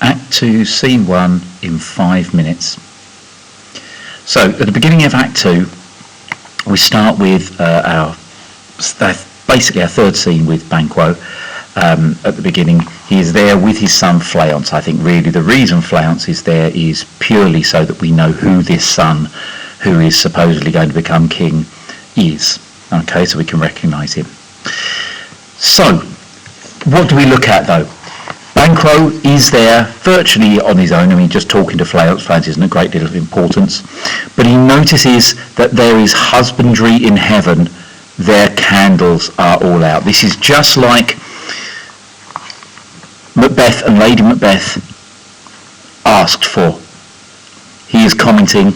Act 2, Scene 1 in 5 minutes. So, at the beginning of Act 2, we start with basically our third scene with Banquo. At the beginning, he is there with his son Fleance. I think really the reason Fleance is there is purely so that we know who this son, who is supposedly going to become king, is. Okay, so we can recognise him. So, what do we look at though? Banquo is there virtually on his own. I mean, just talking to Fleance. Fleance isn't a great deal of importance. But he notices that there is husbandry in heaven. Their candles are all out. This is just like Macbeth and Lady Macbeth asked for. He is commenting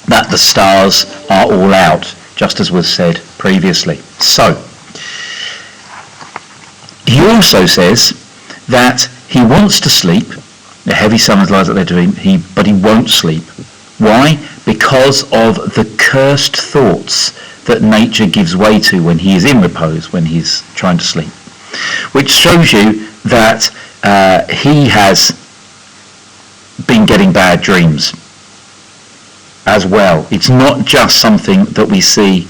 that the stars are all out, just as was said previously. So, he also says that he wants to sleep. The heavy summons lies there to him, but he won't sleep. Why? Because of the cursed thoughts that nature gives way to when he is in repose, when he's trying to sleep. Which shows you that he has been getting bad dreams as well. It's not just something that we see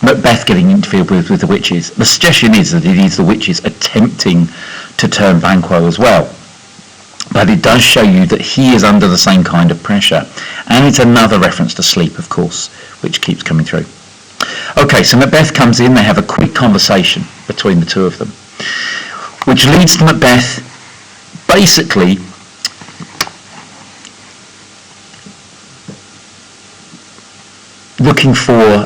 Macbeth getting interfered with the witches. The suggestion is that it is the witches attempting to turn Banquo as well. But it does show you that he is under the same kind of pressure. And it's another reference to sleep, of course, which keeps coming through. Okay, so Macbeth comes in, they have a quick conversation between the two of them, which leads to Macbeth basically looking for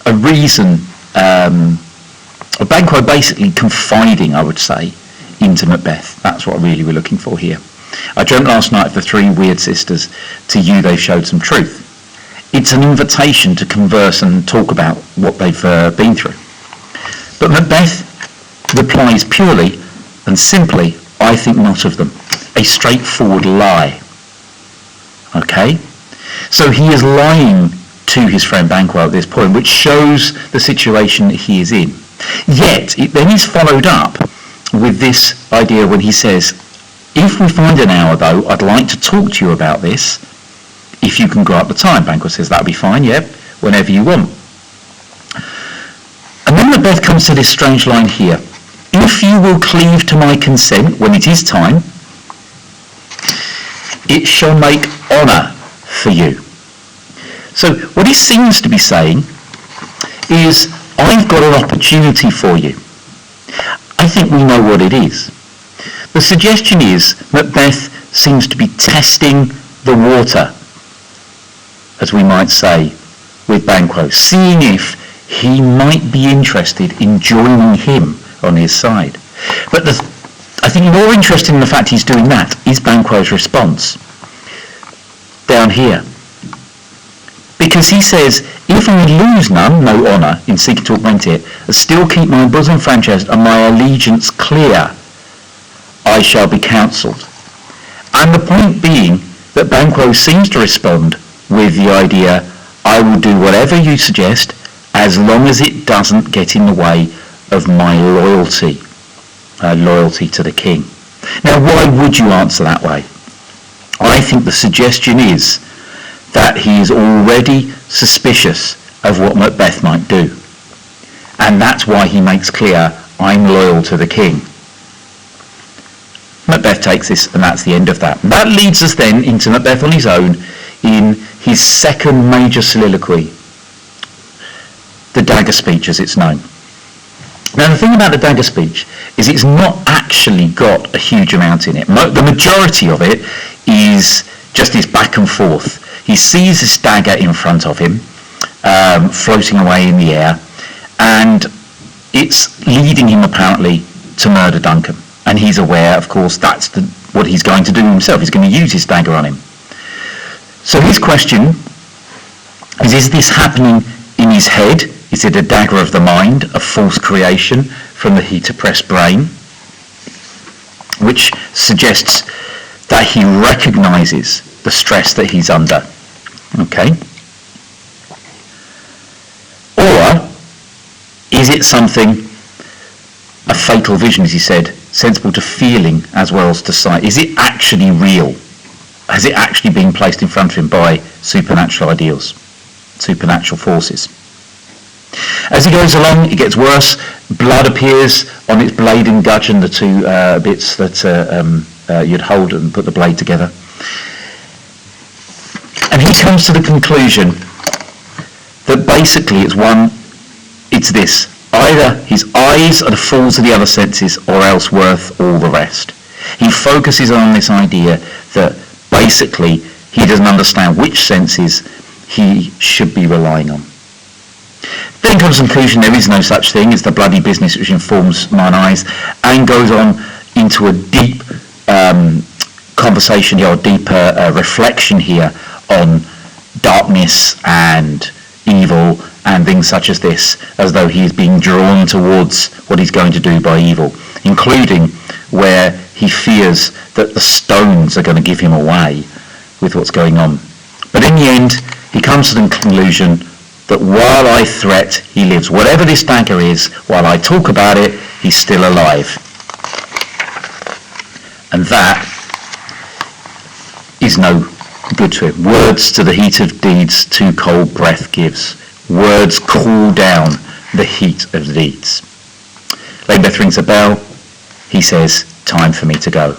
a reason, Banquo basically confiding, I would say, into Macbeth. That's what really we're looking for here. I dreamt last night of the three weird sisters. To you they showed some truth. It's an invitation to converse and talk about what they've been through. But Macbeth replies purely and simply, I think not of them. A straightforward lie. Okay? So he is lying to his friend Banquo at this point, which shows the situation that he is in. Yet, it then is followed up with this idea when he says, if we find an hour though, I'd like to talk to you about this, if you can grow up the time. Banquo says, that'll be fine, yeah, whenever you want. And then Macbeth comes to this strange line here. If you will cleave to my consent when it is time, it shall make honour for you. So what he seems to be saying is, I've got an opportunity for you. I think we know what it is. The suggestion is Macbeth seems to be testing the water, as we might say, with Banquo, seeing if he might be interested in joining him on his side. But I think more interesting in the fact he's doing that is Banquo's response down here. Because he says, if I lose none, no honour, in seeking to augment it, and still keep my bosom franchised and my allegiance clear, I shall be counselled. And the point being that Banquo seems to respond with the idea, I will do whatever you suggest as long as it doesn't get in the way of my loyalty to the king. Now, why would you answer that way? I think the suggestion is that he is already suspicious of what Macbeth might do. And that's why he makes clear, I'm loyal to the king. Macbeth takes this, and that's the end of that. That leads us then into Macbeth on his own in his second major soliloquy, the dagger speech as it's known. Now the thing about the dagger speech is it's not actually got a huge amount in it. The majority of it is just his back and forth. He sees this dagger in front of him, floating away in the air, and it's leading him apparently to murder Duncan. And he's aware, of course, that's what he's going to do himself. He's going to use his dagger on him. So his question is this happening in his head? Is it a dagger of the mind, a false creation from the heat-oppressed brain? Which suggests that he recognises the stress that he's under. Okay? Or is it something, a fatal vision, as he said, sensible to feeling as well as to sight? Is it actually real? Has it actually been placed in front of him by supernatural ideals, supernatural forces? As he goes along, it gets worse. Blood appears on its blade and gudgeon, the two bits that you'd hold and put the blade together. And he comes to the conclusion that basically it's this. Either his eyes are the fools of the other senses, or else worth all the rest. He focuses on this idea that basically he doesn't understand which senses he should be relying on. Then comes to the conclusion there is no such thing as the bloody business which informs mine eyes, and goes on into a deep conversation here, or deeper reflection here on darkness and evil and things such as this, as though he is being drawn towards what he's going to do by evil, including where he fears that the stones are going to give him away with what's going on. But in the end, he comes to the conclusion that while I threat, he lives. Whatever this dagger is, while I talk about it, he's still alive. And that is no good to him. Words to the heat of deeds, too cold breath gives. Words cool down the heat of deeds. Lady Beth rings a bell. He says, time for me to go.